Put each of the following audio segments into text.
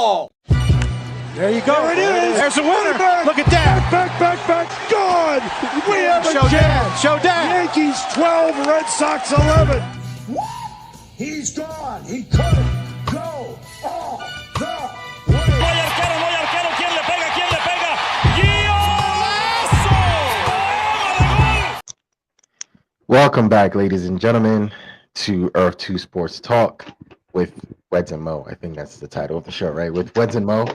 ball. There you go. There it is. There's a winner. Look at that. Back. Gone. We have a chance. Showdown. Yankees 12, Red Sox 11. He's gone. He couldn't go all the way. No hay arquero. ¿Quién le pega? ¡Golazo! ¡Gol! Welcome back, ladies and gentlemen, to Earth2 Sports Talk with Weds Moe. I think that's the title of the show, right? With Weds Moe.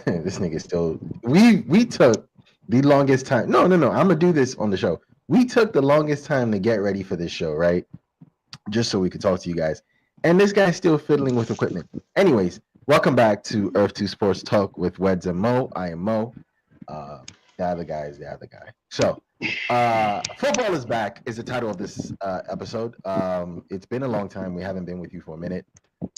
This nigga still. We took the longest time. No. I'm gonna do this on the show. We took the longest time to get ready for this show, right? Just so we could talk to you guys. And this guy's still fiddling with equipment. Anyways, welcome back to Earth2 Sports Talk with Weds Moe. I am Mo. The other guy is the other guy. So, football is back is the title of this episode. It's been a long time. We haven't been with you for a minute.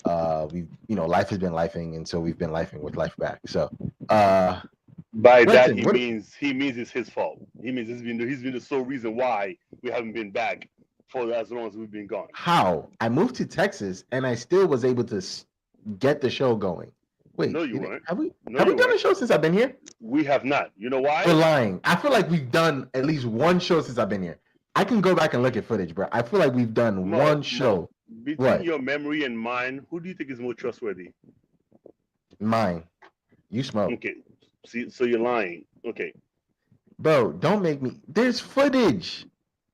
Life has been lifing, and so we've been lifing with life back. So, by that he means it's his fault. He means he's been the sole reason why we haven't been back for as long as we've been gone. How? I moved to Texas, and I still was able to get the show going. Wait, no, you weren't. Have we done a show since I've been here? We have not. You know why? We're lying. I feel like we've done at least one show since I've been here. I can go back and look at footage, bro. I feel like we've done one show. Between your memory and mine, who do you think is more trustworthy? Mine. You smoke. Okay. See, so you're lying. Okay. Bro, don't make me. There's footage.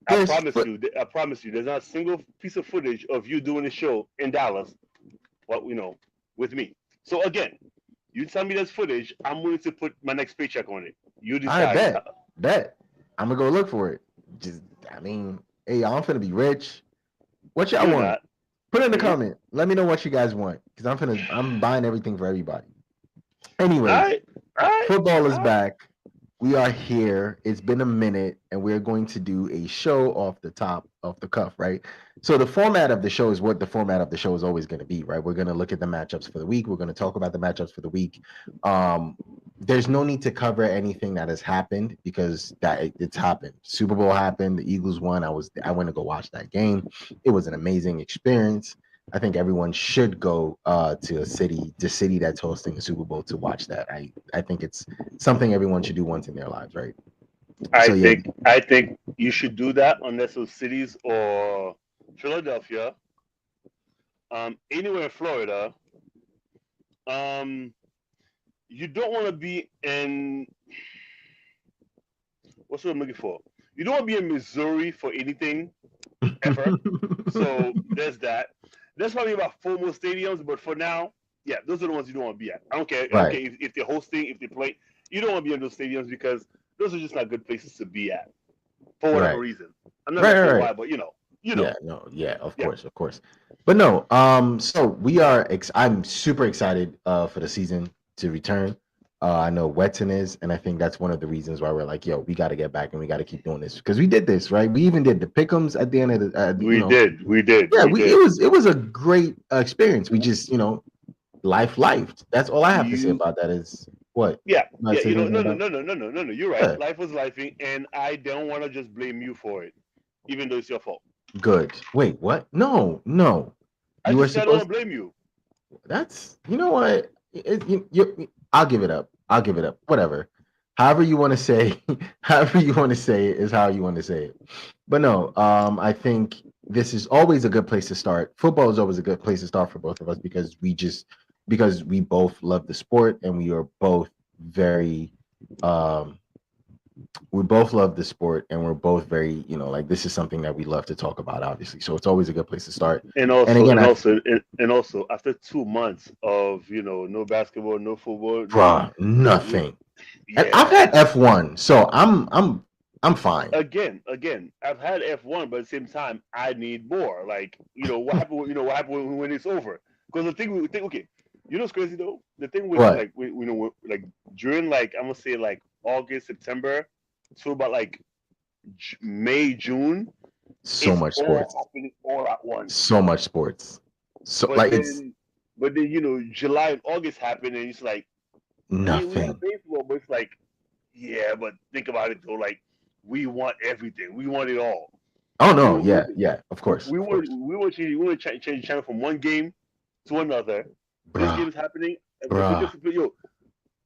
I promise you, there's not a single piece of footage of you doing a show in Dallas, with me. So again, you tell me there's footage, I'm willing to put my next paycheck on it. You decide. I bet. I'm gonna go look for it. Hey, I'm finna be rich. What y'all want? Not. Put it in the comment. Let me know what you guys want, because I'm buying everything for everybody. Anyway, all right. Football is back. We are here. It's been a minute, and we're going to do a show off the top of the cuff, right? So the format of the show is what the format of the show is always going to be, right? We're going to look at the matchups for the week. We're going to talk about the matchups for the week. There's no need to cover anything that has happened because it's happened. Super Bowl happened. The Eagles won. I went to go watch that game. It was an amazing experience. I think everyone should go to the city that's hosting the Super Bowl to watch that. I think it's something everyone should do once in their lives, right? I think you should do that unless those cities or Philadelphia, anywhere in Florida. You don't want to be in what's what I'm looking for. You don't want to be in Missouri for anything ever. So there's that. There's probably about 4 more stadiums, but for now, yeah, those are the ones you don't want to be at. I don't care. Right. Okay, if they're hosting, if they play, you don't want to be in those stadiums because those are just not good places to be at for whatever reason. I'm not sure why, but you know. Of course. But no, so we are. I'm super excited for the season to return. I know Wetson is, and I think that's one of the reasons why we're like, yo, we got to get back and we got to keep doing this because we did this, right? We even did the pick'ems at the end of the. We did. Yeah, it was a great experience. We just, life. That's all I have to say about that is what. Yeah. No. You're right. Yeah. Life was lifing, and I don't want to just blame you for it, even though it's your fault. Good. Wait, what? No. I just don't want to blame you. That's what. I'll give it up. Whatever. However you want to say it is how you want to say it. But no, I think this is always a good place to start. Football is always a good place to start for both of us because we both love the sport and we are both very we both love the sport and we're both very, this is something that we love to talk about, obviously. So it's always a good place to start. And also after 2 months of, no basketball, no football. Bruh, nothing. Yeah. And I've had F1, so I'm fine. Again, I've had F1, but at the same time, I need more. Like, what happened when it's over? Because the thing, okay, what's crazy though? The thing with during I'm gonna say August, September, to about May, June. So much sports. Happening all at once. So much sports. So but then July and August happen and it's like nothing. Baseball, but it's yeah, but think about it though. We want everything. We want it all. Oh no, yeah, of course. We want to change the channel from one game to another. This game is happening. Bruh.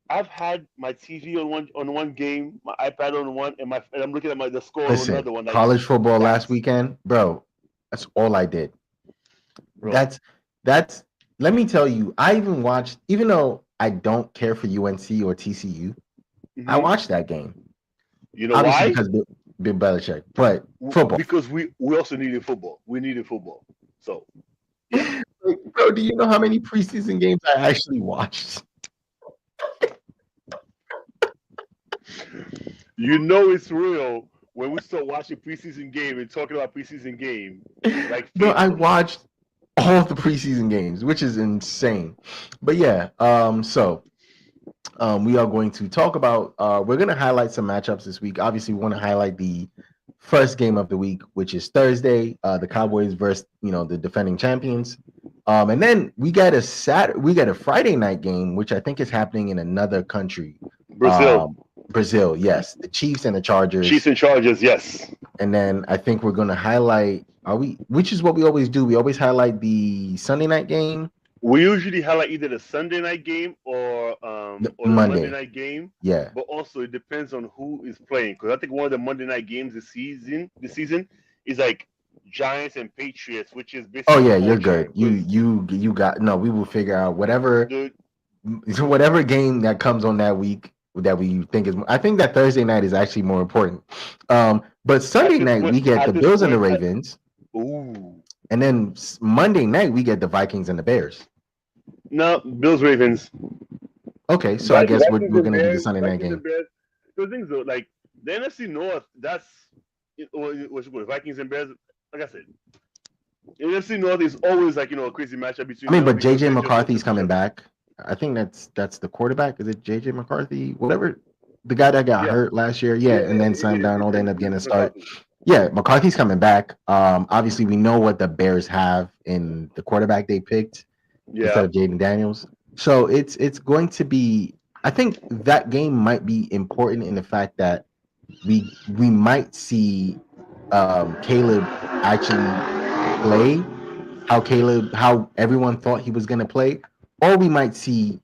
I've had my TV on one game, my iPad on one, and I'm looking at the score on Listen, another one. Like, college football last weekend, bro. That's all I did. bro. That's. Let me tell you, I even watched, even though I don't care for UNC or TCU, I watched that game. You know Obviously why? because Bill Belichick, but football. Because we also needed football. We needed football. So, like, bro, do you know how many preseason games I actually watched? You know it's real when we start watching preseason game and talking about preseason game. Like, no, I watched all the preseason games, which is insane. But yeah, we are going to talk about. We're going to highlight some matchups this week. Obviously, we want to highlight the first game of the week, which is Thursday, the Cowboys versus the defending champions. And then we get a Friday night game, which I think is happening in another country. Brazil, yes. The Chiefs and the Chargers. Chiefs and Chargers, yes. And then I think we're going to highlight, which is what we always do. We always highlight the Sunday night game. We usually highlight either the Sunday night game or the Monday night game. Yeah. But also it depends on who is playing. Because I think one of the Monday night games this season is like Giants and Patriots, which is basically. Oh yeah, you're good. You got we will figure out whatever game that comes on that week that we think is. I think that Thursday night is actually more important. But Sunday night we get the Bills and the Ravens. Ooh. And then Monday night we get the Vikings and the Bears. No, Bills Ravens. Okay, so I guess we're gonna do the Sunday night game. The things though, like the NFC North, that's Vikings and Bears. Like I said, the NFC North is always like a crazy matchup between. I mean, but JJ McCarthy's coming back. I think that's the quarterback. Is it JJ McCarthy? Whatever, the guy that got hurt last year. Yeah, and then Sam Darnold ended up getting a start. Yeah, McCarthy's coming back. Obviously, we know what the Bears have in the quarterback they picked instead of Jaden Daniels. So it's going to be. I think that game might be important in the fact that we might see Caleb actually play how everyone thought he was going to play, or we might see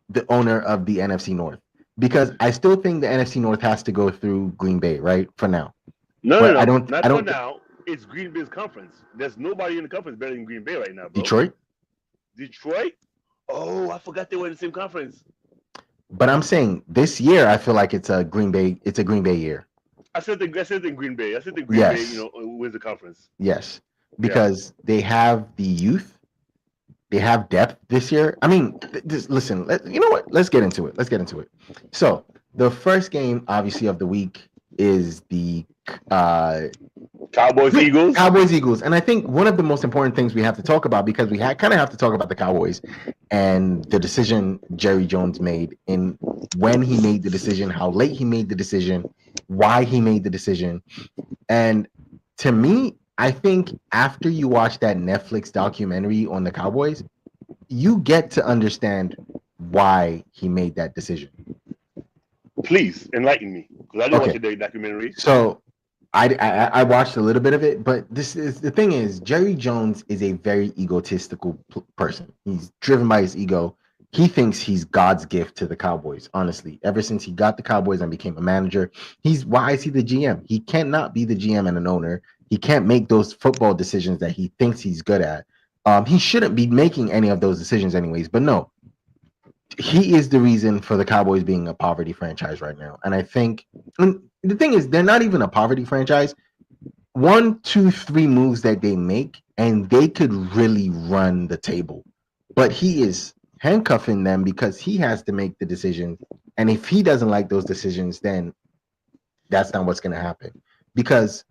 the owner of the NFC North, because I still think the NFC North has to go through Green Bay, right? For now. No, I don't. For now. It's Green Bay's conference. There's nobody in the conference better than Green Bay right now, bro. Detroit? Oh, I forgot they were in the same conference. But I'm saying this year, I feel like it's a Green Bay year. I said the Green Bay. I said the Green Bay, wins the conference. Yes, because they have the youth, they have depth this year. I mean, listen. You know what? Let's get into it. So the first game, obviously, of the week is the Cowboys Eagles. And I think one of the most important things we have to talk about, because we kind of have to talk about the Cowboys and the decision Jerry Jones made, in when he made the decision, how late he made the decision, why he made the decision. And to me, I think after you watch that Netflix documentary on the Cowboys, you get to understand why he made that decision. Please enlighten me, because I didn't watch the documentary. So I watched a little bit of it, but the thing is, Jerry Jones is a very egotistical person. He's driven by his ego. He thinks he's God's gift to the Cowboys, honestly. Ever since he got the Cowboys and became a manager, why is he the GM? He cannot be the GM and an owner. He can't make those football decisions that he thinks he's good at. He shouldn't be making any of those decisions anyways, but no. He is the reason for the Cowboys being a poverty franchise right now. And I think the thing is, they're not even a poverty franchise. 1, 2, 3 moves that they make, and they could really run the table. But he is handcuffing them because he has to make the decision. And if he doesn't like those decisions, then that's not what's going to happen. Because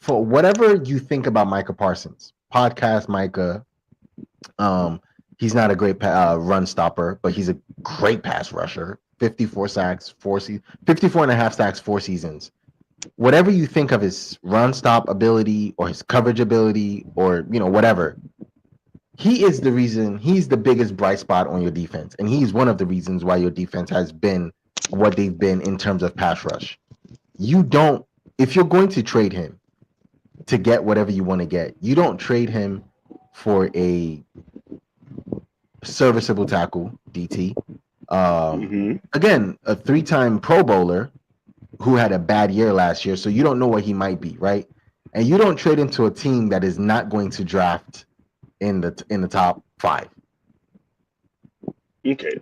for whatever you think about Micah Parsons, podcast Micah, he's not a great run stopper, but he's a great pass rusher. 54 sacks, 54 and a half sacks, 4 seasons. Whatever you think of his run stop ability or his coverage ability or, whatever, he is the reason, he's the biggest bright spot on your defense. And he's one of the reasons why your defense has been what they've been in terms of pass rush. If you're going to trade him to get whatever you want to get, you don't trade him for a serviceable tackle, DT. Mm-hmm. Again, a 3-time Pro Bowler who had a bad year last year, so you don't know what he might be, right? And you don't trade him to a team that is not going to draft in the top 5. Okay.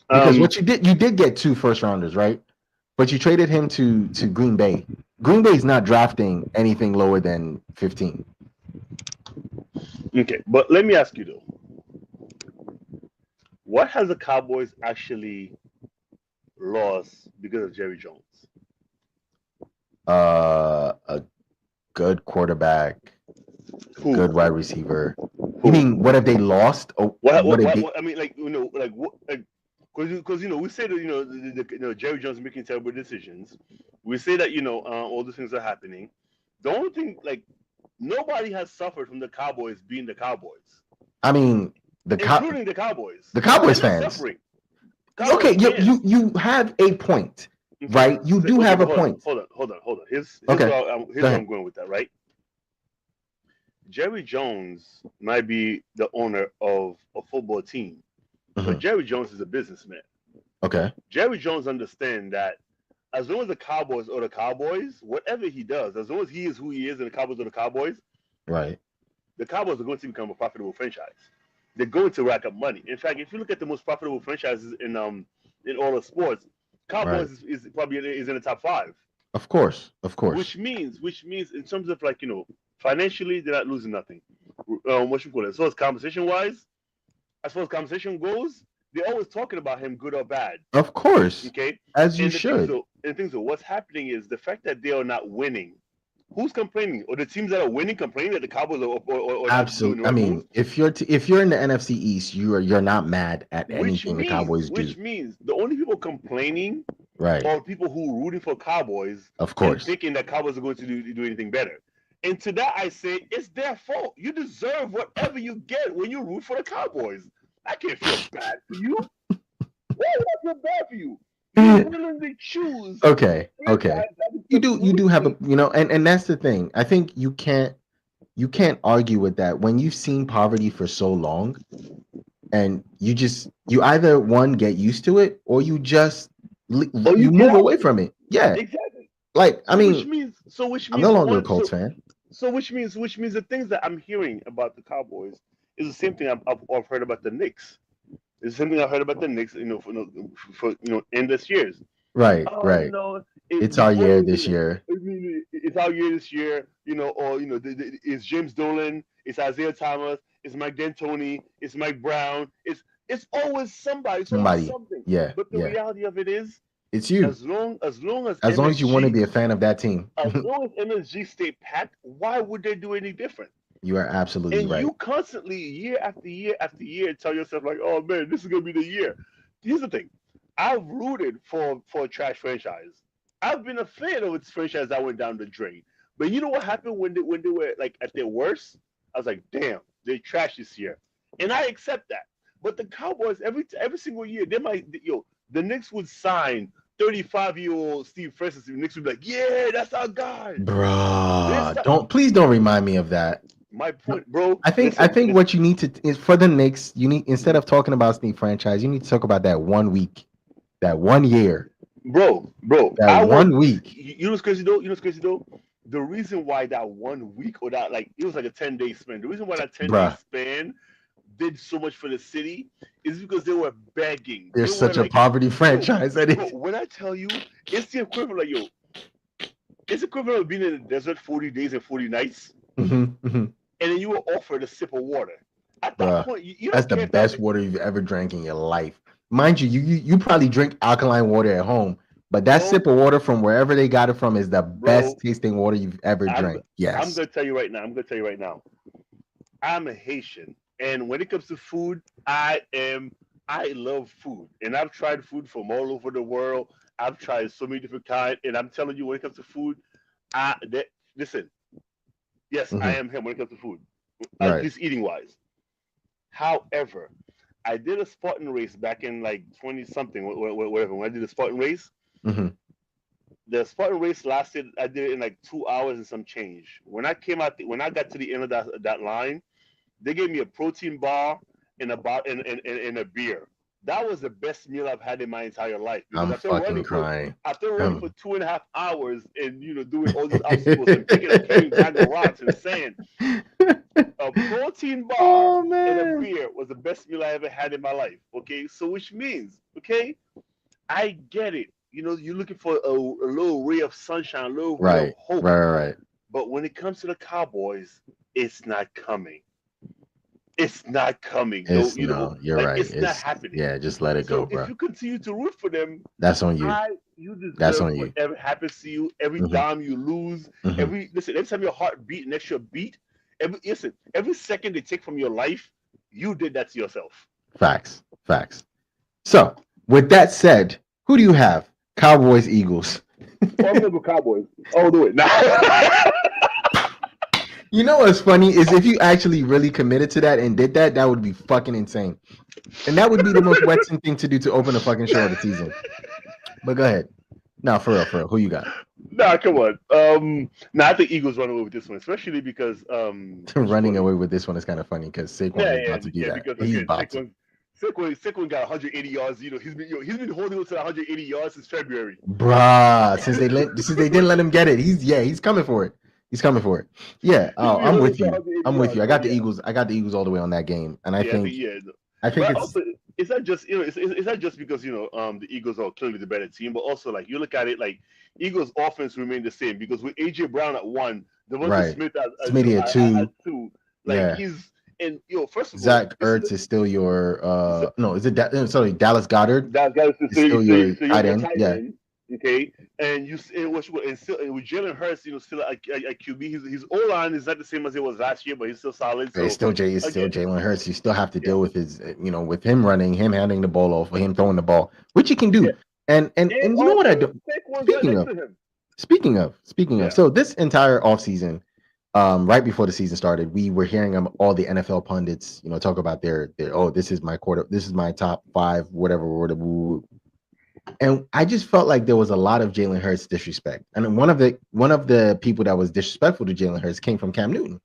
Because what you did get 2 first rounders, right? But you traded him to Green Bay. Green Bay is not drafting anything lower than 15. Okay, but let me ask you though, what has the Cowboys actually lost because of Jerry Jones? A good quarterback, Who? good wide receiver. Who? You mean what have they lost? Or what I mean, like, you know, like what? Because you know, we say that, you know, you know, Jerry Jones is making terrible decisions. We say that, you know, all these things are happening. The only thing, like, nobody has suffered from the Cowboys being the Cowboys. I mean, including the Cowboys. The Cowboys They're fans. suffering. Okay, you have a point, Okay. right? You do have a point. Hold on. Here's where I'm going with that, right? Jerry Jones might be the owner of a football team, but Jerry Jones is a businessman. Okay. Jerry Jones understands that as long as the Cowboys are the Cowboys, whatever he does, as long as he is who he is and the Cowboys are the Cowboys, right? The Cowboys are going to become a profitable franchise. They're going to rack up money. In fact, if you look at the most profitable franchises in all of sports, Cowboys is probably in the top 5. Of course. Which means in terms of, like, you know, financially, they're not losing nothing. What you call it? As far as compensation goes, they're always talking about him, good or bad. Of course. Okay. As you should. What's happening is the fact that they are not winning. Who's complaining? Or the teams that are winning complaining that the Cowboys are absolutely. I mean, if you're in the NFC East, you're not mad at anything the Cowboys do. Which means the only people complaining, right, are people who are rooting for Cowboys, of course, thinking that Cowboys are going to do anything better. And to that, I say it's their fault. You deserve whatever you get when you root for the Cowboys. I can't feel bad for you. Why would I feel bad for you? You willingly choose. Okay. You do have a, you know, and that's the thing. I think you can't argue with that when you've seen poverty for so long, and you either one get used to it or you just you move away from it. Yeah, exactly. Like, I mean, which means I'm no longer a Colts fan. So which means the things that I'm hearing about the Cowboys is the same thing I've heard about the Knicks. It's something I heard about the Knicks, you know, for in this year's. Right. You know, it's our year this year. I mean, it's our year this year, you know, or, you know, it's James Dolan, it's Isaiah Thomas, it's Mike D'Antoni, it's Mike Brown. It's always somebody. It's always something. Yeah. But the reality of it is, it's you. As long as you want to be a fan of that team. As long as MSG stay packed, why would they do any different? You are absolutely right. And you constantly, year after year after year, tell yourself, like, oh man, this is gonna be the year. Here's the thing. I've rooted for a trash franchise. I've been a fan of its franchise that went down the drain. But you know what happened when they were, like, at their worst? I was like, damn, they trashed this year. And I accept that. But the Cowboys, every single year, the Knicks would sign 35-year-old Steve Francis. The Knicks would be like, yeah, that's our guy. Bruh, please don't remind me of that. My point, bro. I think what you need to is, for the Knicks, you need, instead of talking about Steve franchise, you need to talk about that 1 week, that 1 year. Bro. That 1 week. You know what's crazy though? The reason why that 1 week, or that, like, it was like a 10-day span. The reason why that 10-day span did so much for the city is because they were begging. They're such a poverty franchise. When I tell you, it's the equivalent, it's equivalent of being in the desert 40 days and 40 nights. And then you were offered a sip of water. At that point, that's the best water you've ever drank in your life. Mind you, you probably drink alkaline water at home, but that sip of water from wherever they got it from is the best tasting water you've ever drank. Yes. I'm gonna tell you right now. I'm a Haitian, and when it comes to food, I love food, and I've tried food from all over the world. I've tried so many different kinds, and I'm telling you, when it comes to food, listen. Yes, I am him when it comes to food, at least eating wise. However, I did a Spartan race back in like 20-something, whatever. When I did a Spartan race, the Spartan race lasted, I did it in like 2 hours and some change. When I got to the end of that line, they gave me a protein bar in a beer. That was the best meal I've had in my entire life. Because I'm fucking crying. After running for 2.5 hours and doing all these obstacles and picking up carrying bag of rocks and sand, a protein bar and a beer was the best meal I ever had in my life. Okay, so which means, okay, I get it. You're looking for a little ray of sunshine, a little ray of hope. Right. But when it comes to the Cowboys, it's not coming. It's not coming. You're right. It's not happening. Yeah, just let it go, bro. If you continue to root for them, that's on you. You deserve that's on you. Whatever happens to you, every dime you lose, every time your heart beat an extra beat, every second they take from your life, you did that to yourself. Facts. So, with that said, who do you have? Cowboys, Eagles. I'm gonna go Cowboys all the way. Nah. You know what's funny is if you actually really committed to that and did that, that would be fucking insane. And that would be the most Wetson thing to do to open a fucking show of the season. But go ahead. No, for real. Who you got? Nah, come on. I think Eagles run away with this one, especially because running away with this one is kind of funny because Saquon is about to do that. Because, he's about to. Saquon got 180 yards. He's been holding on to 180 yards since February. Bruh, since they didn't let him get it. He's coming for it. He's coming for it. Yeah, I'm with you. I got the Eagles. I got the Eagles all the way on that game, and I think it's not just it's not just because the Eagles are clearly the better team, but also like you look at it like Eagles offense remained the same because with AJ Brown at 1, Devonta Smith at 2, like he's. And first of all, Zach Ertz is still your Dallas Goedert. Dallas Goedert is still your tight end. Yeah. Okay, and with Jalen Hurts, still at QB, his O-line is not the same as it was last year, but he's still solid. So it's still Jalen Hurts. You still have to deal with his, with him running, him handing the ball off, or him throwing the ball, which he can do. Yeah. And you know what I do? Speaking of, so this entire offseason, right before the season started, we were hearing all the NFL pundits, talk about their this is my top 5, whatever. And I just felt like there was a lot of Jalen Hurts disrespect. And one of the people that was disrespectful to Jalen Hurts came from Cam Newton.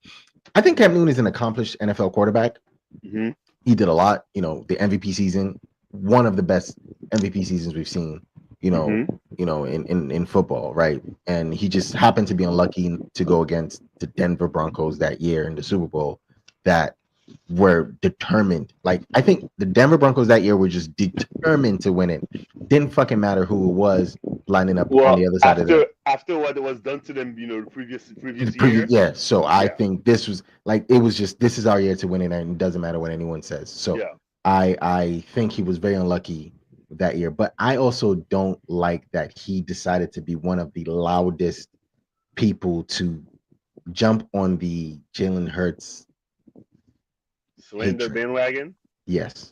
I think Cam Newton is an accomplished NFL quarterback. Mm-hmm. He did a lot, the MVP season, one of the best MVP seasons we've seen, in football, right? And he just happened to be unlucky to go against the Denver Broncos that year in the Super Bowl that were determined. Like, I think the Denver Broncos that year were just determined to win it. Didn't fucking matter who it was lining up on the other side of it. After what was done to them, the previous year. Yeah. So I think this was like, it was just, this is our year to win it, and it doesn't matter what anyone says. So I think he was very unlucky that year. But I also don't like that he decided to be one of the loudest people to jump on the Jalen Hurts slander bandwagon. Yes.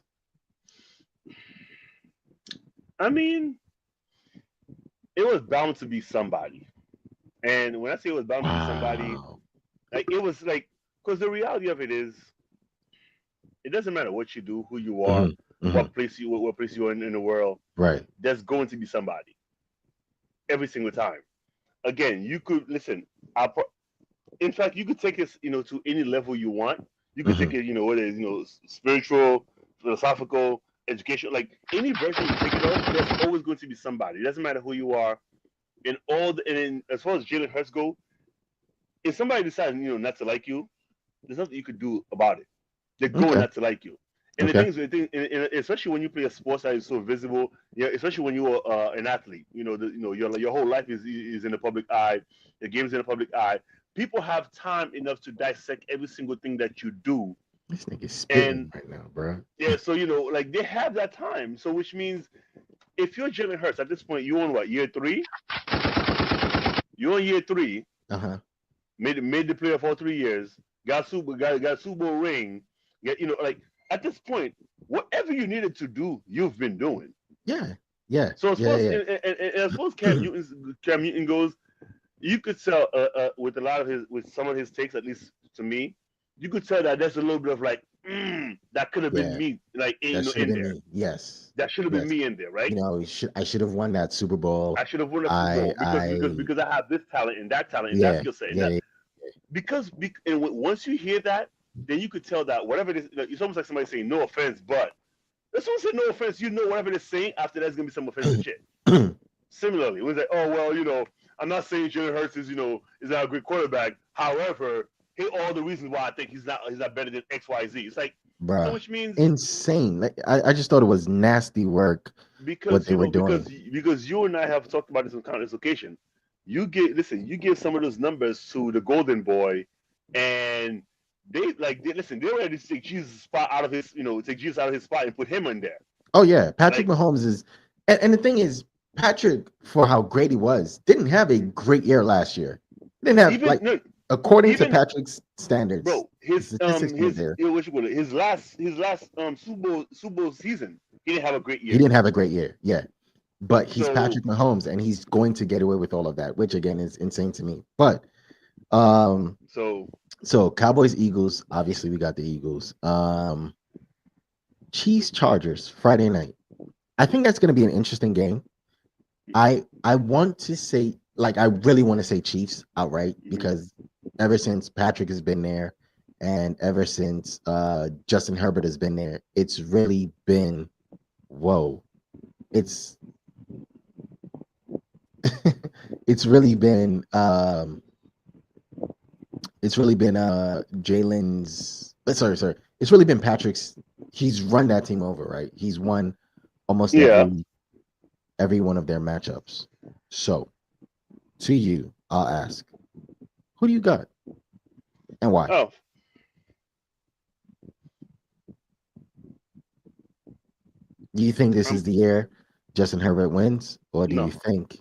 I mean, it was bound to be somebody. And when I say it was bound to be somebody, like it was like, because the reality of it is, it doesn't matter what you do, who you are, what place you are in the world. Right. There's going to be somebody. Every single time. Again, you could listen. In fact, you could take this, to any level you want. You could take it, whether it's, spiritual, philosophical, education, like any version you take it off, there's always going to be somebody. It doesn't matter who you are. And as far as Jalen Hurts go, if somebody decides, not to like you, there's nothing you could do about it. They're going not to like you. And the thing, especially when you play a sport that is so visible, especially when you are an athlete, your whole life is in the public eye, the game's in the public eye. People have time enough to dissect every single thing that you do. This nigga's spitting right now, bro. Yeah, so like they have that time. So which means if you're Jalen Hurts at this point, you on what, year 3? You're on year 3. Made the playoff all 3 years. Got Super Bowl ring. Like at this point, whatever you needed to do, you've been doing. Yeah. So as far as Cam Newton goes, you could tell with some of his takes, at least to me, you could tell that there's a little bit of like, that could have been me, like in there. Yes, that should have been me in there, right? I should have won that Super Bowl. I should have won that Super Bowl because I have this talent and that talent and that skill set. Because once you hear that, then you could tell that whatever it is, it's almost like somebody saying no offense, but if someone said no offense, whatever they're saying after that's gonna be some offensive shit. Similarly, it was like, oh well, I'm not saying Jalen Hurts is not a great quarterback. However, here are all the reasons why I think he's not better than XYZ. It's like, Bruh, which means insane. Like, I just thought it was nasty work what they were doing. Because you and I have talked about this on countless occasion. You give some of those numbers to the Golden Boy, and they ready to take Jesus' spot out of his, take Jesus out of his spot and put him in there. Oh yeah, Patrick Mahomes is, and the thing is, Patrick, for how great he was, didn't have a great year last year. Didn't have according to Patrick's standards. Bro, his last Super Bowl season, he didn't have a great year. He didn't have a great year, yeah. But he's Patrick Mahomes, and he's going to get away with all of that, which again is insane to me. But so Cowboys, Eagles, obviously we got the Eagles. Chiefs, Chargers, Friday night. I think that's going to be an interesting game. I want to say, I really want to say Chiefs outright, because ever since Patrick has been there and ever since Justin Herbert has been there, it's really been It's it's really been Jalen's. Sorry. It's really been Patrick's. He's run that team over, right? He's won almost every one of their matchups. So, to you, I'll ask, who do you got, and why? Oh. Do you think this is the year Justin Herbert wins, or do you think?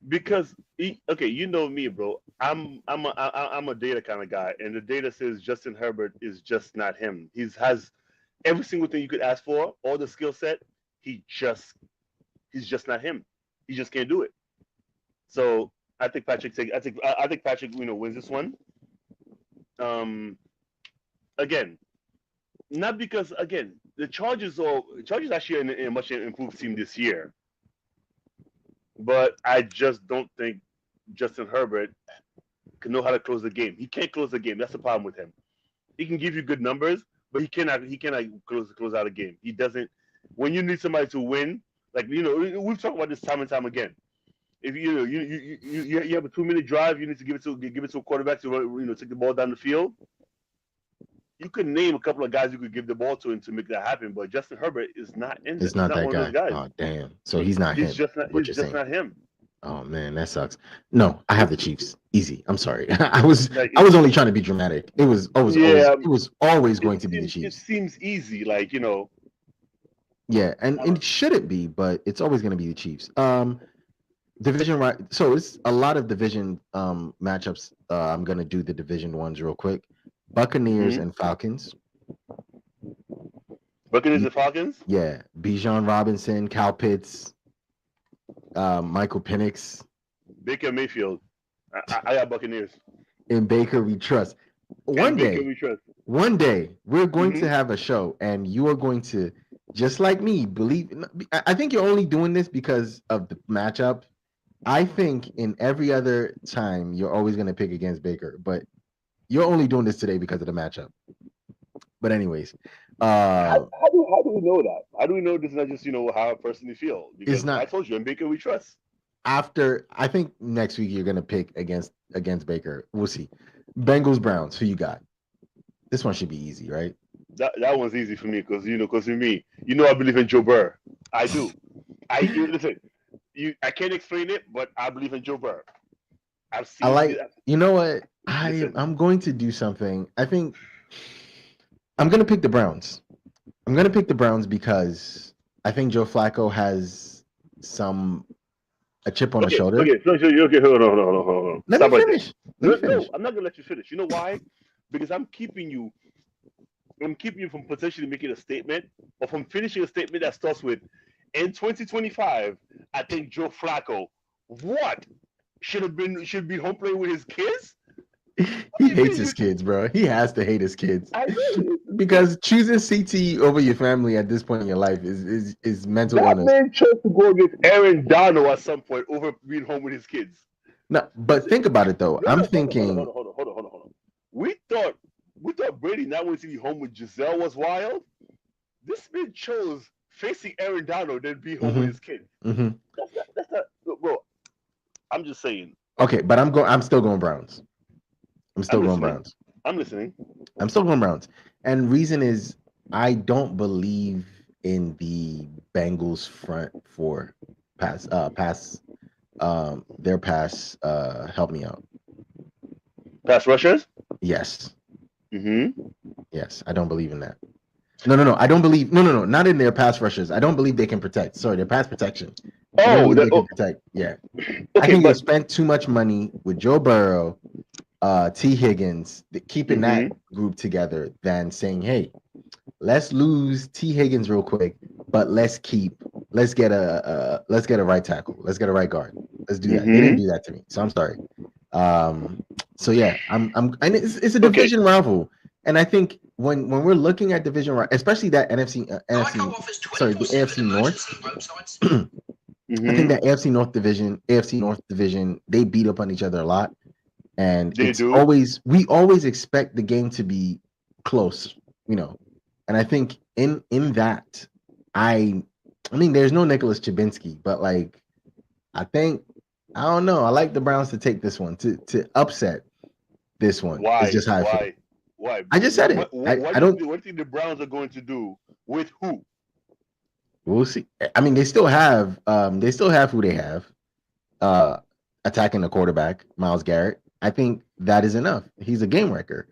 Because you know me, bro. I'm a data kind of guy, and the data says Justin Herbert is just not him. He has every single thing you could ask for, all the skill set. He's just not him. He just can't do it. So I think Patrick wins this one. Again, not because the Chargers actually are a much improved team this year. But I just don't think Justin Herbert can know how to close the game. He can't close the game. That's the problem with him. He can give you good numbers, but he cannot close out a game. He doesn't. When you need somebody to win, we've talked about this time and time again. If you have a 2-minute drive, you need to give it to a quarterback to take the ball down the field. You could name a couple of guys you could give the ball to and to make that happen, but Justin Herbert is not in. It's not that one guy. Of those guys. Oh damn! So he's not him. He's just not him. Oh man, that sucks. No, I have the Chiefs. Easy. I'm sorry. I was only trying to be dramatic. It was always going to be the Chiefs. It seems easy, Yeah, and it shouldn't be, but it's always going to be the Chiefs. Division right. So it's a lot of division matchups. I'm going to do the division ones real quick. Buccaneers and Falcons. Buccaneers and Falcons? Yeah. Bijan Robinson, Kyle Pitts, Michael Penix. Baker Mayfield. I got Buccaneers. In Baker we trust. One day we're going to have a show, and you are going to, just like me, believe. I think you're only doing this because of the matchup. I think in every other time you're always going to pick against Baker, but you're only doing this today because of the matchup. But anyways, how do we know that? How do we know this is not just how I personally feel? Because it's not. I told you, in Baker we trust. After, I think next week you're gonna pick against Baker. We'll see. Bengals Browns. Who you got? This one should be easy, right? That one's easy for me because with me, I believe in Joe Burrow. I do. Listen. I can't explain it, but I believe in Joe Burrow. I've seen. You know what? I'm going to do something. I think I'm going to pick the Browns. I'm going to pick the Browns because I think Joe Flacco has a chip on his shoulder. Okay, hold on. Let me finish. No, I'm not going to let you finish. You know why? Because I'm keeping you from potentially making a statement or from finishing a statement that starts with, in 2025, I think Joe Flacco, should be home playing with his kids? He hates his kids, bro. He has to hate his kids. I do. Because choosing CTE over your family at this point in your life is mental illness. That man chose to go against Aaron Donald at some point over being home with his kids. No, but think about it though. I'm thinking. Hold on. We thought we thought Brady not wanting to be home with Giselle was wild. This man chose facing Aaron Donald than be home with his kid. Mm-hmm. That's not, bro. I'm just saying. Okay, but I'm still going Browns. I'm still going Browns. I'm listening. I'm still going Browns. And reason is I don't believe in the Bengals front four pass. Their pass. Help me out. Pass rushers. Yes. Mm-hmm. Yes, I don't believe in that. No. I don't believe. No. Not in their pass rushers. I don't believe they can protect. Sorry, their pass protection. They can protect. Yeah. Okay, I think they spent too much money with Joe Burrow, T. Higgins, keeping that group together than saying, "Hey, let's lose T. Higgins real quick, but let's get a right tackle, let's get a right guard, let's do that." They didn't do that to me, so I'm sorry. So yeah, and it's a division rival, and I think when we're looking at division, especially that the AFC North. I think that AFC North division, they beat up on each other a lot, and we always expect the game to be close, and I think in that, I mean, there's no Nicholas Chubinski, but like, I don't know. I like the Browns to take this one, to upset this one. Why? It's just how I feel. Why? I just said it. I don't. What do you think the Browns are going to do with who? We'll see. I mean, they still have who they have, attacking the quarterback, Myles Garrett. I think that is enough. He's a game wrecker,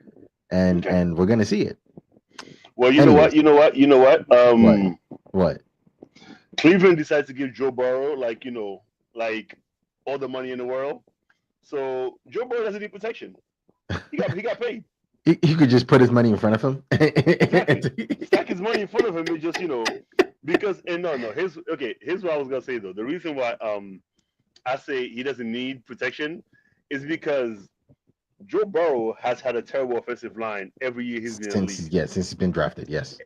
and we're gonna see it. Well, you know what? What? Cleveland decides to give Joe Burrow like all the money in the world. So Joe Burrow doesn't need protection. He got paid. He could just put his money in front of him. Stack his money in front of him and just because here's what I was gonna say though. The reason why I say he doesn't need protection is because Joe Burrow has had a terrible offensive line every year he's been in the league. Since he's been drafted, yes.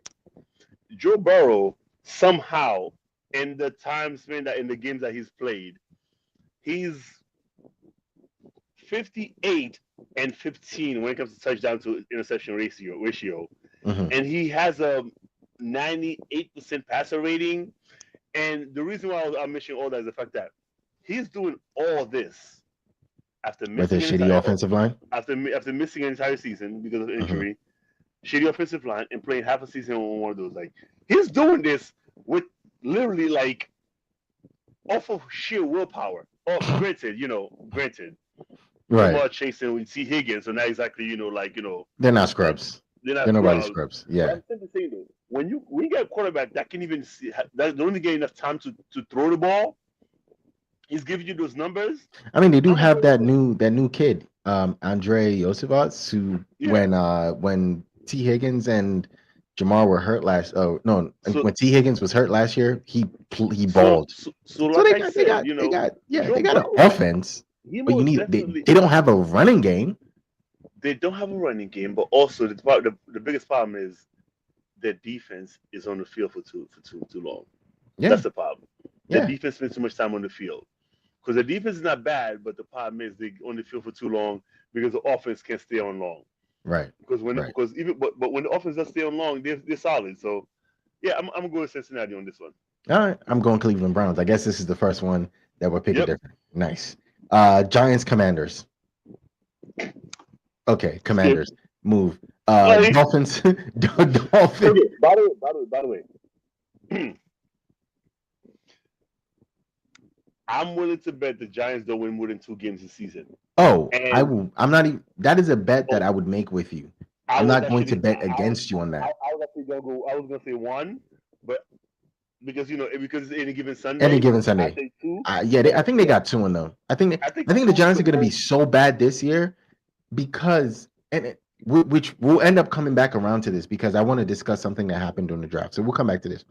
Joe Burrow somehow in the time span that in the games that he's played, he's 58 and 15 when it comes to touchdown to interception ratio. And he has a 98% passer rating. And the reason why I'm mentioning all that is the fact that he's doing all this after missing with a shitty offensive line, after missing an entire season because of injury, shitty offensive line, and playing half a season on one of those. Like, he's doing this with literally like off of sheer willpower. Granted. Right. People are chasing with T. Higgins, so not exactly, they're not scrubs. They're nobody's scrubs. Yeah. I'm saying though, when you get a quarterback that can even see, that don't get enough time to throw the ball, he's giving you those numbers. I mean, they do have that new kid, Andre Josevats, who when T. Higgins and Jamar were hurt when T. Higgins was hurt last year, he balled. So like they got an offense, but they don't have a running game. They don't have a running game, but also the biggest problem is their defense is on the field for too long. Yeah. That's the problem. The defense spends too much time on the field. Because the defense is not bad, but the problem is they on the field for too long because the offense can't stay on long. Right. Because when the offense does stay on long, they're solid. So yeah, I'm gonna go with Cincinnati on this one. All right, I'm going Cleveland Browns. I guess this is the first one that we're picking different. Nice. Giants Commanders. Okay, Commanders. Move. Dolphins. Dolphins. By the way. I'm willing to bet the Giants don't win more than 2 games this season. Oh, I will. I'm not even. That is a bet that I would make with you. I'm not going to bet against you on that. I was actually gonna go. I was gonna say 1, but because it's any given Sunday. Any given Sunday. I say 2. I think they got 2 in them. I think the Giants are going to be so bad this year because which we'll end up coming back around to this because I want to discuss something that happened during the draft. So we'll come back to this.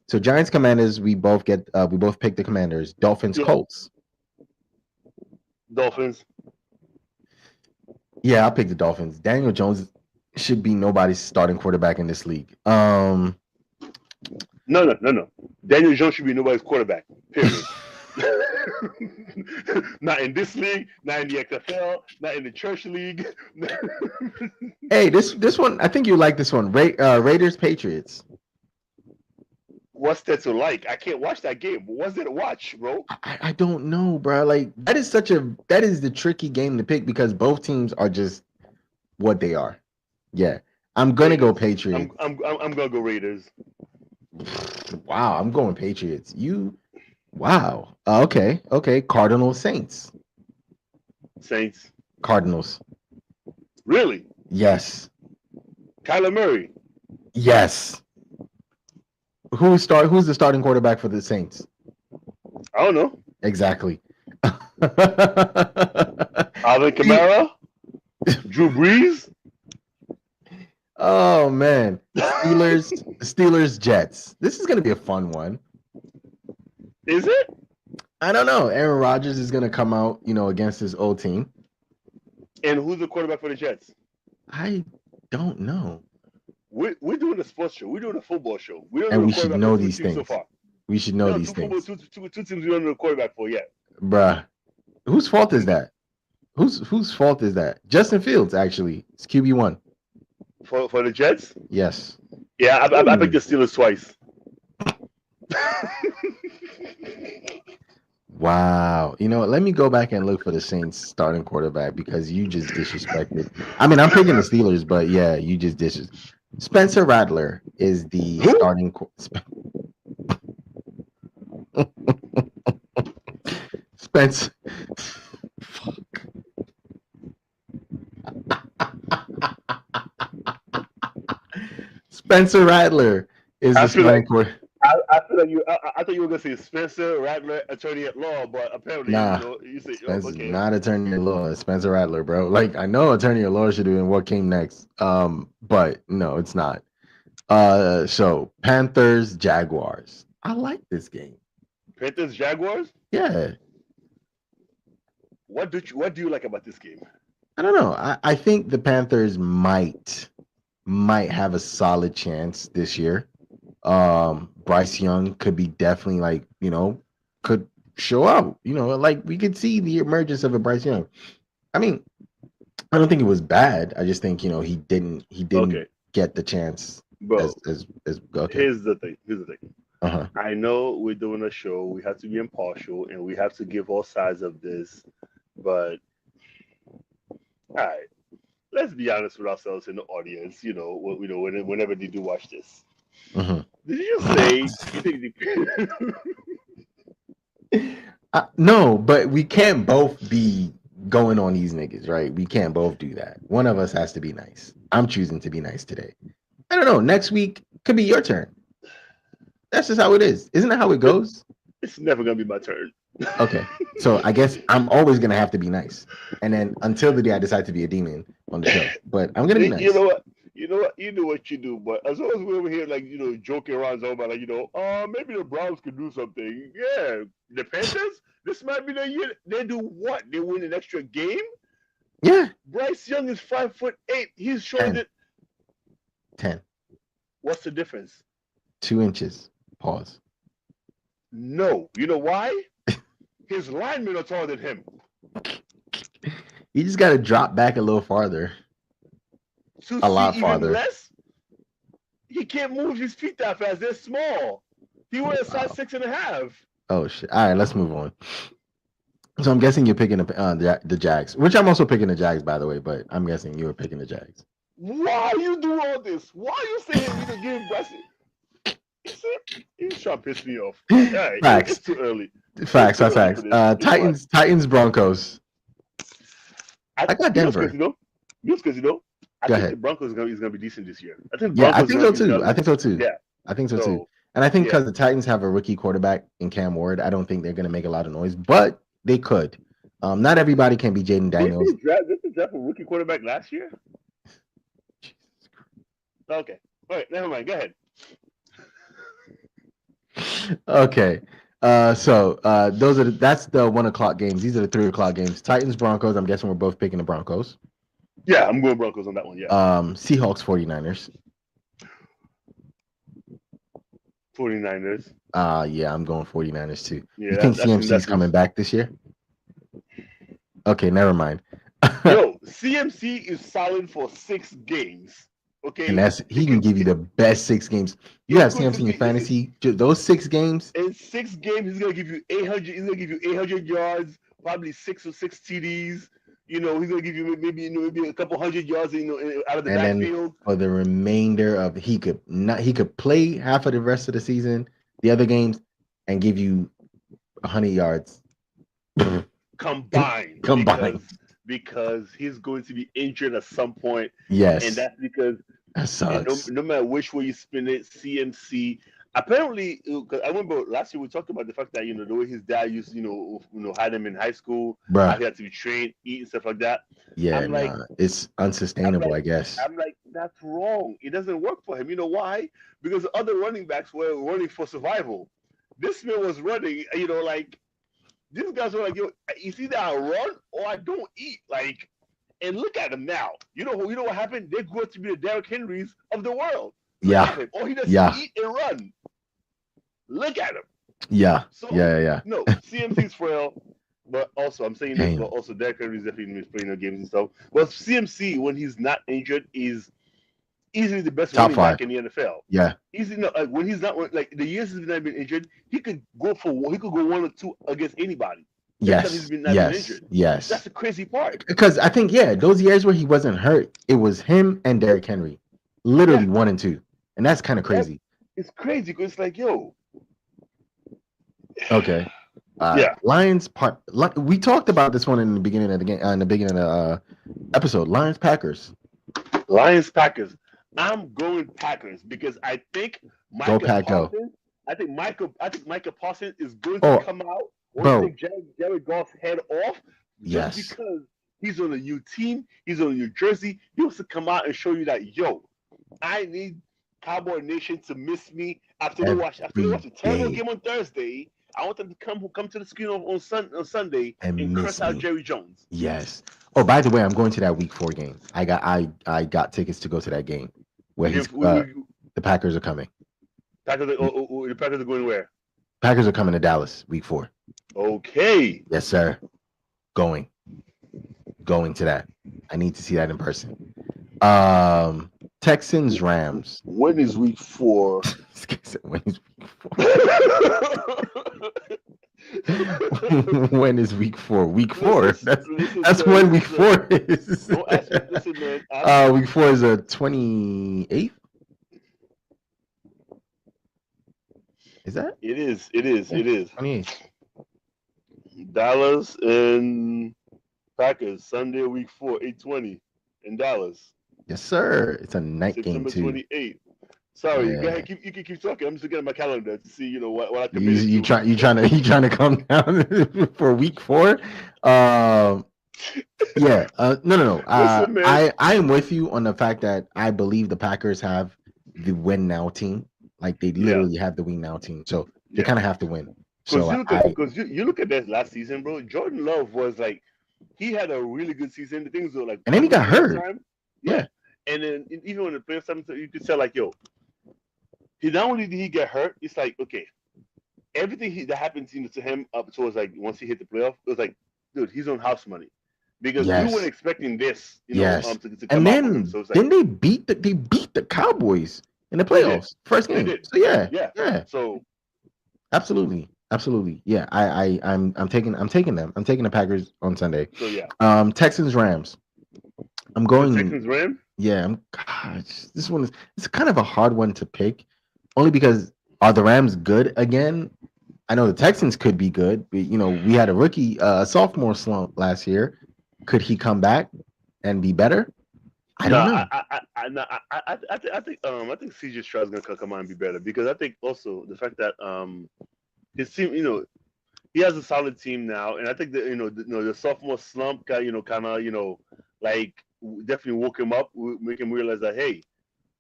So Giants Commanders, we both pick the Commanders. Dolphins Colts. Dolphins. Yeah, I'll pick the Dolphins. Daniel Jones should be nobody's starting quarterback in this league. No. Daniel Jones should be nobody's quarterback. Period. Not in this league, not in the XFL, not in the church league. Hey, this one, I think you like this one. Raiders Patriots. What's that to like? I can't watch that game. What's there to watch, bro? I don't know, bro. Like that is the tricky game to pick because both teams are just what they are. Yeah, I'm gonna go Patriots. I'm gonna go Raiders. Wow, I'm going Patriots. Wow. Okay. Cardinals, Saints. Cardinals. Really? Yes. Kyler Murray. Yes. Who's the starting quarterback for the Saints? I don't know. Exactly. Alvin Kamara. Drew Brees. Oh man. Steelers, Jets. This is gonna be a fun one. Is it? I don't know. Aaron Rodgers is gonna come out, against his old team. And who's the quarterback for the Jets? I don't know. We're doing a sports show. We're doing a football show. We should know these things. So far. We should know these things. Two teams we don't know the quarterback for yet. Bruh. Whose fault is that? Whose fault is that? Justin Fields, actually. It's QB1. For the Jets? Yes. Yeah, I picked the Steelers twice. Wow. You know what? Let me go back and look for the Saints starting quarterback because you just disrespected. I mean, I'm picking the Steelers, but yeah, you just disrespected. Spencer Rattler is the starting Spence. Fuck. Spencer Rattler is the starting quarterback. I feel like I thought you were gonna say Spencer Rattler, attorney at law, but apparently you say Spencer's okay. not attorney at law. It's Spencer Rattler, bro. Like I know attorney at law should have been what came next. But no, it's not. So Panthers, Jaguars. I like this game. Panthers, Jaguars? Yeah. What do you like about this game? I don't know. I think the Panthers might have a solid chance this year. Bryce Young could be definitely could show out. Like we could see the emergence of a Bryce Young. I mean, I don't think it was bad. I just think he didn't get the chance. Bro, okay. Here's the thing. Uh-huh. I know we're doing a show. We have to be impartial and we have to give all sides of this. But all right, let's be honest with ourselves in the audience. Whenever they do watch this. Mm-hmm. Did you just say you think no, but we can't both be going on these niggas, right? We can't both do that. One of us has to be nice. I'm choosing to be nice today. I don't know. Next week could be your turn. That's just how it is. Isn't that how it goes? It's never gonna be my turn. Okay. So I guess I'm always gonna have to be nice. And then until the day I decide to be a demon on the show. But I'm gonna be nice. You know what? You do what you do, but as long as we're over here, joking around, talking about, maybe the Browns could do something. Yeah, the Panthers, this might be their year. They do what? They win an extra game? Yeah. Bryce Young is 5'8". He's showing it. 10. What's the difference? 2 inches. Pause. No. You know why? His linemen are taller than him. You just got to drop back a little farther. A lot farther. Less? He can't move his feet that fast. They're small. He wears size 6.5. Oh shit! All right, let's move on. So I'm guessing you're picking the Jags, which I'm also picking the Jags, by the way. But I'm guessing you were picking the Jags. Why you do all this? Why you saying you give Bryson? He's trying to piss me off. Right, Facts. It's too early. Facts. Titans, Broncos. I got Denver. You know because I think the Broncos is gonna be decent this year. I think so too. I think so too. Yeah, I think so too. And I think because the Titans have a rookie quarterback in Cam Ward, I don't think they're gonna make a lot of noise, but they could. Not everybody can be Jaden Daniels. Did they draft a rookie quarterback last year? Okay. All right. Never mind. Go ahead. Okay. That's the 1:00 games. These are the 3:00 games. Titans, Broncos. I'm guessing we're both picking the Broncos. Yeah, I'm going Broncos on that one. Yeah. Seahawks, 49ers. 49ers. Yeah, I'm going 49ers too. Yeah, You think CMC's coming back this year? Okay, never mind. Yo, CMC is solid for 6 games. Okay, And he can give you the best 6 games. You have CMC in fantasy. Those 6 games. In 6 games, he's gonna give you 800. He's gonna give you 800 yards, probably 6 TDs. He's gonna give you maybe a couple hundred yards. Out of the backfield. Then for the remainder of he could play half of the rest of the season, the other games, and give you 100 yards combined. Because he's going to be injured at some point. Yes. And that's because that sucks. No matter which way you spin it, CMC apparently, because I remember last year we talked about the fact that the way his dad used had him in high school, how he had to be trained, eat and stuff like that. Yeah, it's unsustainable. I guess. I'm like, that's wrong. It doesn't work for him. You know why? Because the other running backs were running for survival. This man was running. These guys were like, yo, it's either I run or I don't eat. And look at him now. You know what happened? They grew up to be the Derrick Henrys of the world. All he does is eat and run. Look at him. Yeah. So, yeah. No, CMC's frail, but also I'm saying this, but also Derrick Henry's definitely playing the games and stuff. Well, CMC, when he's not injured, is easily the best running back in the NFL. Yeah. When he's not the years he's not been injured, he could go 1 or 2 against anybody. Yes. He's been injured. Yes. That's the crazy part. Because I think those years where he wasn't hurt, it was him and Derrick Henry, literally 1 and 2, and that's kind of crazy. It's crazy because it's like, yo. Okay. Lions part. We talked about this one in the beginning of the game. In the beginning of the episode, Lions Packers. I'm going Packers because I think Micah Parsons is going to come out or take Jared Goff's head off just because he's on a new team, he's on New Jersey. He wants to come out and show you that, yo, I need Cowboy Nation to miss me after they watch a terrible game on Thursday. I want them to come to the screen on Sunday and curse out Jerry Jones. Yes. Oh, by the way, I'm going to that Week 4 game. I got tickets to go to that game where the Packers are coming. The Packers are going where? Packers are coming to Dallas Week 4. Okay. Yes, sir. Going to that. I need to see that in person. Texans Rams. When is Week 4? When is Week 4? When is Week 4? Week 4. That's when Week 4 is. Listen, man. Week 4 is the 28th. Is that? It is. 28th. Dallas and Packers Sunday, Week 4, 8:20 in Dallas. Yes, sir. It's a night September game too. 28th. Sorry, go ahead. You can keep talking. I'm just looking at my calendar to see, what I can. You trying to come down for Week 4? No. Listen, I am with you on the fact that I believe the Packers have the win now team. Like they literally have the win now team, so they kind of have to win. So because you look at that last season, bro. Jordan Love was like, he had a really good season. The things were like, and then he got hurt. Yeah. And then even when the playoffs time, you could tell like, yo, he not only did he get hurt, it's like, okay, everything that happened to him up towards like once he hit the playoff, it was like, dude, he's on house money because we weren't expecting this. To come and then him. So then they beat the Cowboys in the playoffs first game. So yeah. So absolutely. Yeah, I'm taking them. I'm taking the Packers on Sunday. So yeah. Texans Rams. I'm going Texans Rams. Yeah, this one it's kind of a hard one to pick, only because are the Rams good again? I know the Texans could be good, but we had a rookie, sophomore slump last year. Could he come back and be better? I don't know. I think CJ Stroud's gonna come out and be better because I think also the fact that his team, he has a solid team now, and I think that the sophomore slump guy, like definitely woke him up, make him realize that hey,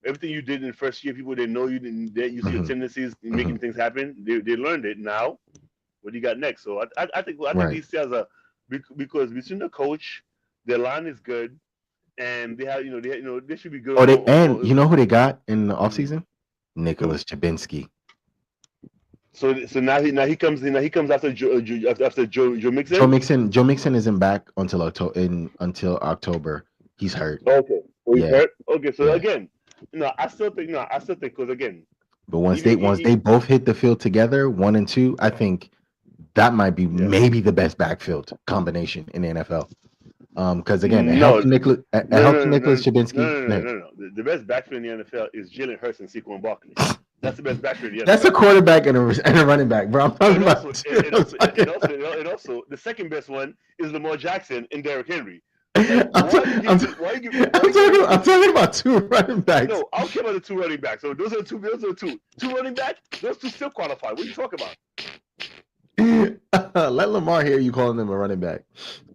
everything you did in the first year, people didn't know you didn't. You see your tendencies in making things happen. They learned it. Now, what do you got next? So I think these guys are because between the coach, their line is good, and they have they should be good. You know who they got in the offseason? Nicholas Chubinski. So now he comes after Joe Mixon. Joe Mixon isn't back until October. He's hurt. Okay. Oh, he's hurt. Okay. So Yeah. again, I still think because again. But once they both hit the field together, 1 and 2, I think that might be maybe the best backfield combination in the NFL. Because again, a healthy Nicholas Shabinsky. No. The best backfield in the NFL is Jalen Hurts and Saquon Barkley. That's the best backfield in the NFL. That's a quarterback and a running back, bro. I'm talking about. And also, the second best one is Lamar Jackson and Derrick Henry. I'm talking about 2 running backs. No, I don't care about the 2 running backs. So those are the two. 2 running backs. Those 2 still qualify. What are you talking about? Let Lamar hear you calling him a running back.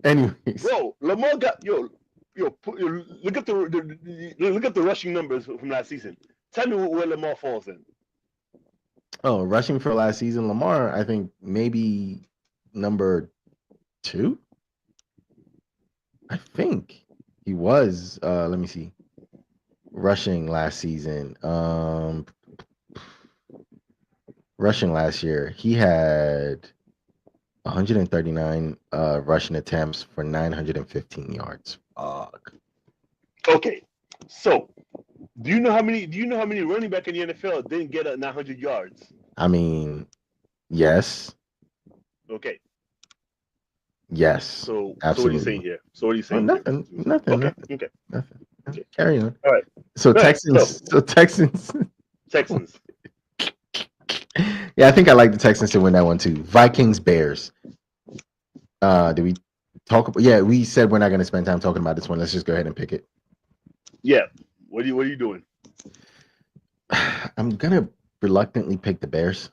Anyways, bro, Lamar got look at the rushing numbers from last season. Tell me where Lamar falls in. Oh, rushing for last season, Lamar, I think maybe number 2. I think he was. Let me see. Rushing last season. Rushing last year, he had 139 rushing attempts for 915 yards. Fuck. Okay, so do you know how many running back in the NFL didn't get 900 yards? I mean, yes. Okay. Yes. So absolutely. So what are you saying here? Nothing. Okay. Nothing. Carry on. All right. So Texans. Texans. Yeah, I think I like the Texans to win that one too. Vikings, Bears. Did we talk about? Yeah, we said we're not going to spend time talking about this one. Let's just go ahead and pick it. Yeah. What are you doing? I'm gonna reluctantly pick the Bears.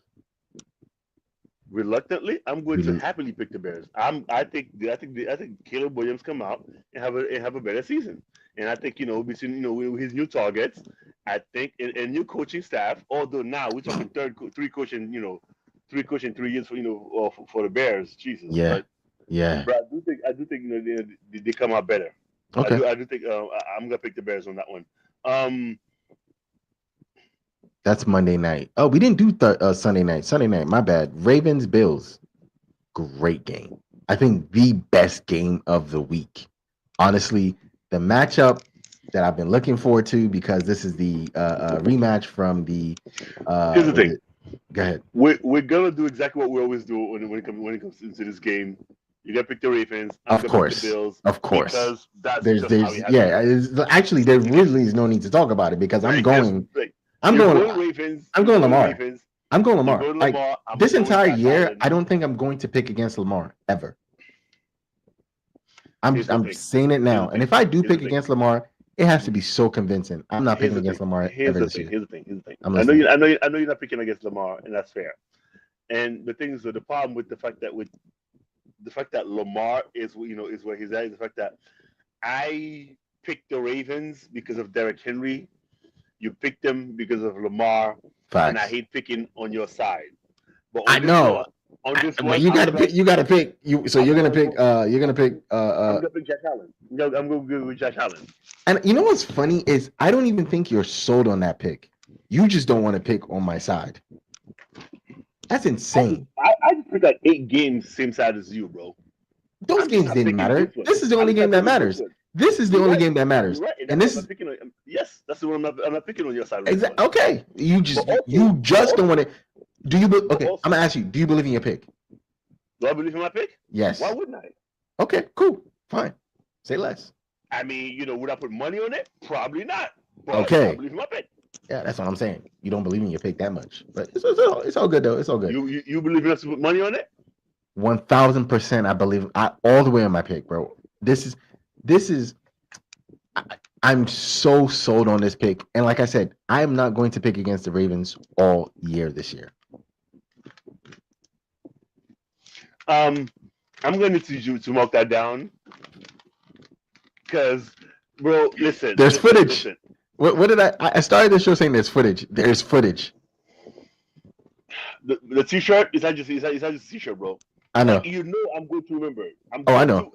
Reluctantly, I'm going to happily pick the Bears. I think Caleb Williams come out and have a better season. And I think between his new targets, I think and new coaching staff. Although now we're talking three coaching 3 years for the Bears. Jesus. Yeah. But I do think they come out better. Okay. I do think I'm gonna pick the Bears on that one. That's Monday night. Oh, we didn't do Sunday night. Sunday night, my bad. Ravens, Bills. Great game. I think the best game of the week. Honestly, the matchup that I've been looking forward to because this is the rematch from the. Here's the thing. Go ahead. We're gonna do exactly what we always do when it comes into this game. You gotta pick the Ravens. Of course. Pick the Bills. Of course. Because that's there really is no need to talk about it because I'm going Lamar. I'm going Lamar. This entire year, I don't think I'm going to pick against Lamar ever. I'm saying it now. And if I do pick against Lamar, it has to be so convincing. I'm not picking against Lamar ever this year. Here's the thing. I know you're not picking against Lamar, and that's fair. And the thing is, the problem with the fact that Lamar is where he's at is the fact that I picked the Ravens because of Derrick Henry. You picked them because ofLamar. Facts. And I hate picking on your side. But I know. But you gotta pick. So you're gonna pick. I'm gonna pick Josh Allen. I'm gonna go with Josh Allen. And you know what's funny is I don't even think you're sold on that pick. You just don't want to pick on my side. That's insane. I just picked like 8 games same side as you, bro. Those games didn't matter. This is the only game that matters. This is the only game that matters. Right. And this is yes, that's the one I'm not picking on your side. Exactly. Okay. You just don't want to. Do you? Okay. I'm gonna ask you. Do you believe in your pick? Do I believe in my pick? Yes. Why wouldn't I? Okay. Cool. Fine. Say less. I mean, would I put money on it? Probably not. But okay. I believe in my pick. Yeah, that's what I'm saying. You don't believe in your pick that much, but it's all good though. It's all good. You believe in us to put money on it? 1,000%. I believe all the way on my pick, bro. This is. I'm so sold on this pick, and like I said, I am not going to pick against the Ravens all year this year. I'm going to need you to mark that down, because, bro, listen. There's footage. Listen. What did I started the show saying there's footage. There's footage. The T-shirt is not just a T-shirt, bro. I know. Like, I'm going to remember it. I know.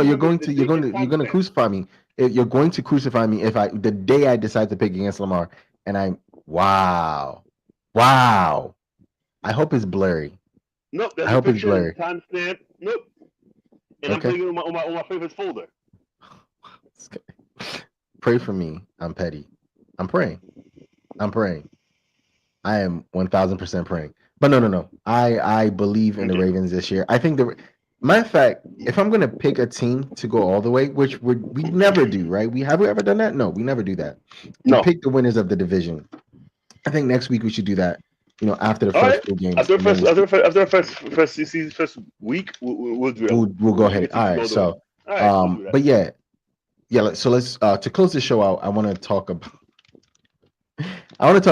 You're going to crucify me. You're going to crucify me the day I decide to pick against Lamar. And wow. I I hope it's blurry. Nope, there's I a hope it's picture, blurry. timestamp. Nope. And I'm Okay. putting it on my favorites folder. Pray for me. I'm petty. I'm praying. I'm praying. I am 1000% praying. But no. I believe in the Ravens this year. I think matter of fact, if I'm gonna pick a team to go all the way, which we never do, right? Have we ever done that? No, we never do that. We No. pick the winners of the division. I think next week we should do that. After the All first right. four games, After and then first week, we'll do it. we'll go ahead. Get All right. go the way. So, All right, we'll do that. but yeah. So let's to close the show out. I want to talk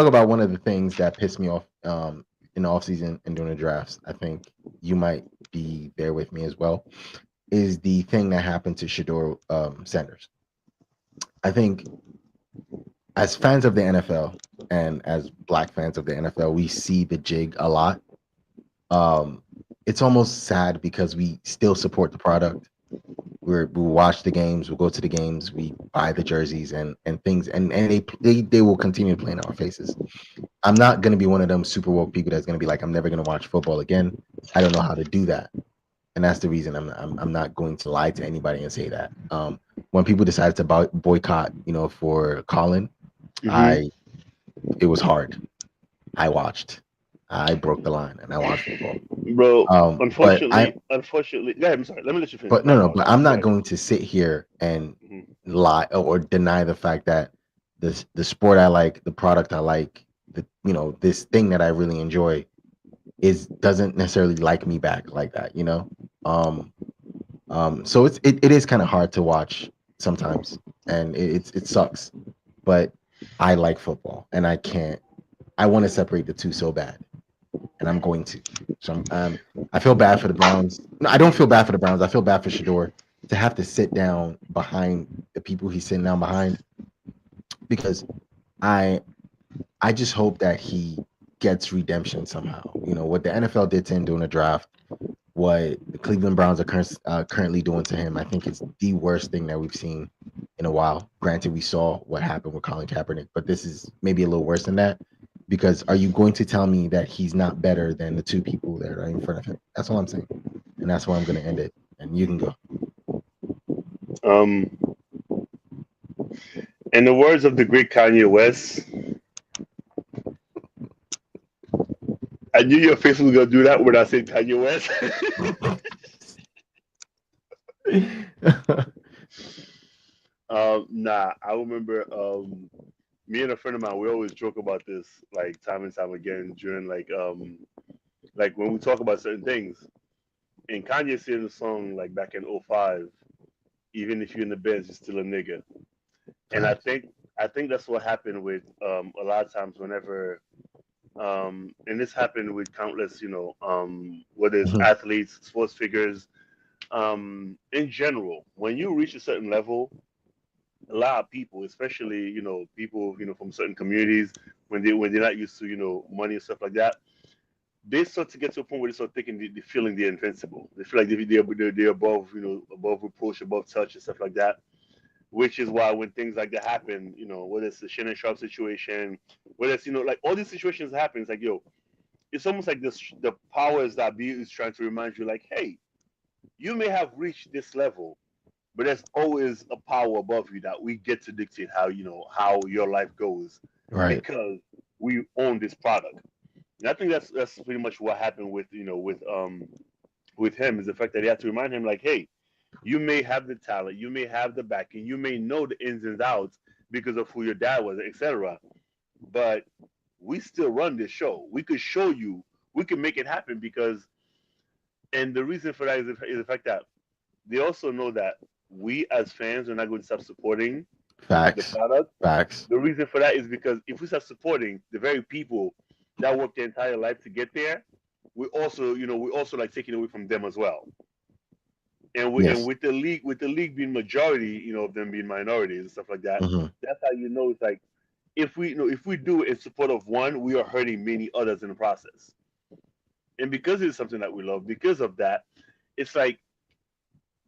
about one of the things that pissed me off in the offseason and during the drafts. I think you might be there with me as well. Is the thing that happened to Shador Sanders. I think as fans of the NFL and as Black fans of the NFL, we see the jig a lot. It's almost sad because we still support the product. We'll watch the games, we'll go to the games, we buy the jerseys and things, and they will continue to play in our faces. I'm not gonna be one of them super woke people that's gonna be like, I'm never gonna watch football again. I don't know how to do that, and that's the reason I'm not going to lie to anybody and say that. When people decided to boycott, for Colin, it was hard. I watched. I broke the line and I watched football. Bro, Unfortunately, go ahead. I'm sorry. Let me let you finish. But no. But I'm not going to sit here and lie or deny the fact that the sport I like, the product I like, this thing that I really enjoy doesn't necessarily like me back like that. So it is kind of hard to watch sometimes, and it sucks. But I like football, and I want to separate the two so bad. And I'm going to. So I feel bad for the Browns. No, I don't feel bad for the Browns. I feel bad for Shador to have to sit down behind the people he's sitting down behind, because I just hope that he gets redemption somehow. What the NFL did to him during the draft, what the Cleveland Browns are currently doing to him, I think it's the worst thing that we've seen in a while. Granted, we saw what happened with Colin Kaepernick, but this is maybe a little worse than that. Because are you going to tell me that he's not better than the two people that are in front of him? That's all I'm saying. And that's where I'm going to end it. And you can go. In the words of the great Kanye West, I knew your face was going to do that when I said Kanye West. I remember me and a friend of mine, we always joke about this, like time and time again during like when we talk about certain things. And Kanye said in the song like back in 2005, even if you're in the Benz, you're still a nigga. And I think that's what happened with a lot of times whenever and this happened with countless, whether it's athletes, sports figures, in general, when you reach a certain level, a lot of people, especially people from certain communities, when they're not used to money and stuff like that, they start to get to a point where they start thinking they're feeling they're invincible. They feel like they're above above reproach, above touch and stuff like that. Which is why when things like that happen, whether it's the Shannon Sharp situation, whether it's like all these situations happen, it's like it's almost like the powers that be is trying to remind you like, hey, you may have reached this level, but there's always a power above you that we get to dictate how your life goes, right? Because we own this product. And I think that's pretty much what happened with with him, is the fact that they have to remind him like, hey, you may have the talent, you may have the backing, you may know the ins and outs because of who your dad was, etc. But we still run this show. We could show you, we can make it happen and the reason for that is the fact that they also know that we as fans are not going to stop supporting the product. Facts. The reason for that is because if we start supporting the very people that worked their entire life to get there, we also like taking away from them as well. And with the league being majority, of them being minorities and stuff like that, that's how it's like if we do it in support of one, we are hurting many others in the process. And because it's something that we love, because of that, it's like,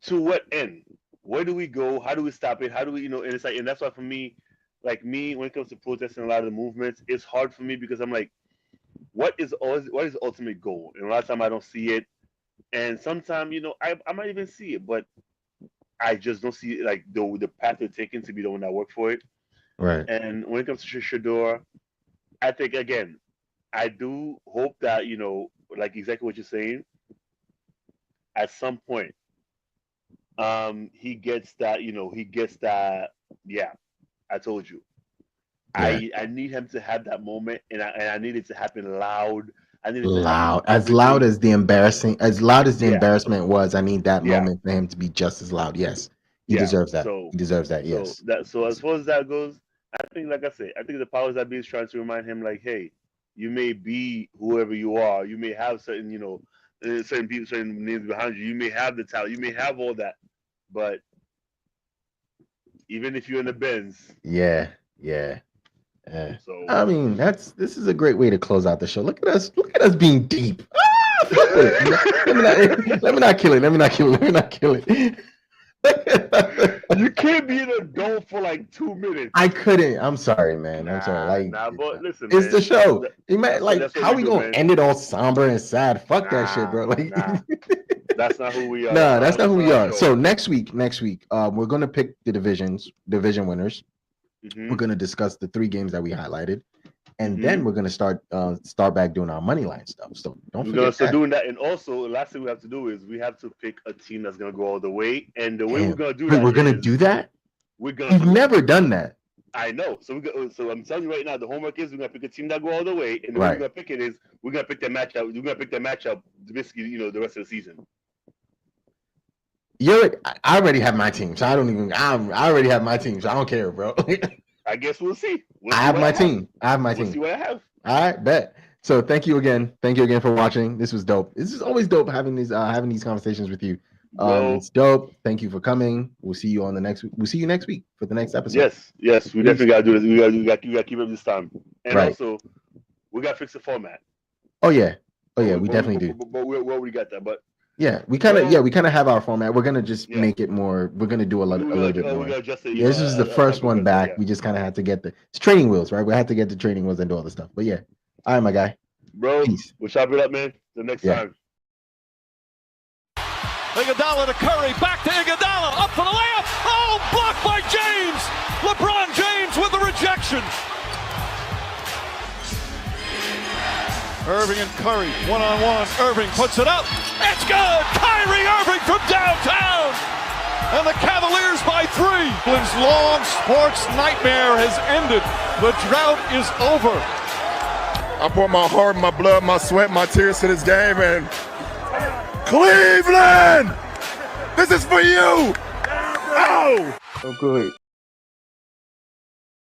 to what end? Where do we go? How do we stop it? How do we, and it's like, and that's why for me, when it comes to protesting a lot of the movements, it's hard for me because I'm like, what is the ultimate goal? And a lot of time I don't see it, and sometimes I might even see it, but I just don't see it, like the path they're taking to be the one that work for it. Right. And when it comes to Shador, I think again, I do hope that like exactly what you're saying. At some point, he gets that. He gets that. Yeah, I told you. Yeah. I need him to have that moment, and I need it to happen loud. I need it Loud, to happen as loud as the embarrassment was. I need that Yeah. moment for him to be just as loud. Yes, he Yeah. deserves that. So- He deserves that. Yes. So as far as that goes, I think, like I said, I think the powers that be is trying to remind him, like, hey, you may be whoever you are. You may have certain, certain people, certain names behind you. You may have the talent. You may have all that, but even if you're in the Benz, Yeah. so I mean, this is a great way to close out the show. Look at us being deep. Let me not kill it. you can't be an adult for like 2 minutes. I couldn't. I'm sorry, man. I'm sorry. But listen, it's man, the show. that's what How we we do, gonna man. end it all somber and sad? Fuck that shit, bro. That's not who we are. Nah, that's not who we are. Show. So next week, we're gonna pick the division winners. Mm-hmm. We're gonna discuss the 3 games that we highlighted, and Mm-hmm. then we're gonna start back doing our money line stuff. So don't We're forget gonna start that. doing that, and also the last thing we have to do is we have to pick a team that's gonna go all the way. And the way Damn. we're gonna do Wait, that, we're gonna do that? We're gonna. We've never done that. I know. So I'm telling you right now, the homework is we're gonna pick a team that go all the way, and the way Right. we're gonna pick it is we're gonna pick the matchup. We're gonna pick the matchup, basically, the rest of the season. I already have my team, so I don't even. I already have my team, so I don't care, bro. I guess we'll see. I have my team. We'll see what I have. All right, bet. So thank you again for watching. This was dope. This is always dope having these conversations with you. It's dope. Thank you for coming. We'll see you next week for the next episode. Yes, we definitely gotta do this. We gotta keep up this time, and Right. also we gotta fix the format. Oh yeah, we definitely do. But we already got that. But yeah, we kind of have our format. We're gonna just make it more. We're gonna do a little bit more. This is the first one back. We just kind of had to get it's training wheels, right? We had to get the training wheels and do all the stuff. But yeah, all right, my guy. Bro, Peace. we'll chop it up, man. The next time. Iguodala to Curry, back to Iguodala, up for the layup. Oh, blocked by James. LeBron James with the rejection. Irving and Curry, one-on-one. Irving puts it up. It's good. Kyrie Irving from downtown. And the Cavaliers by 3. Cleveland's long sports nightmare has ended. The drought is over. I poured my heart, my blood, my sweat, my tears to this game, and Cleveland, this is for you. Oh, So good.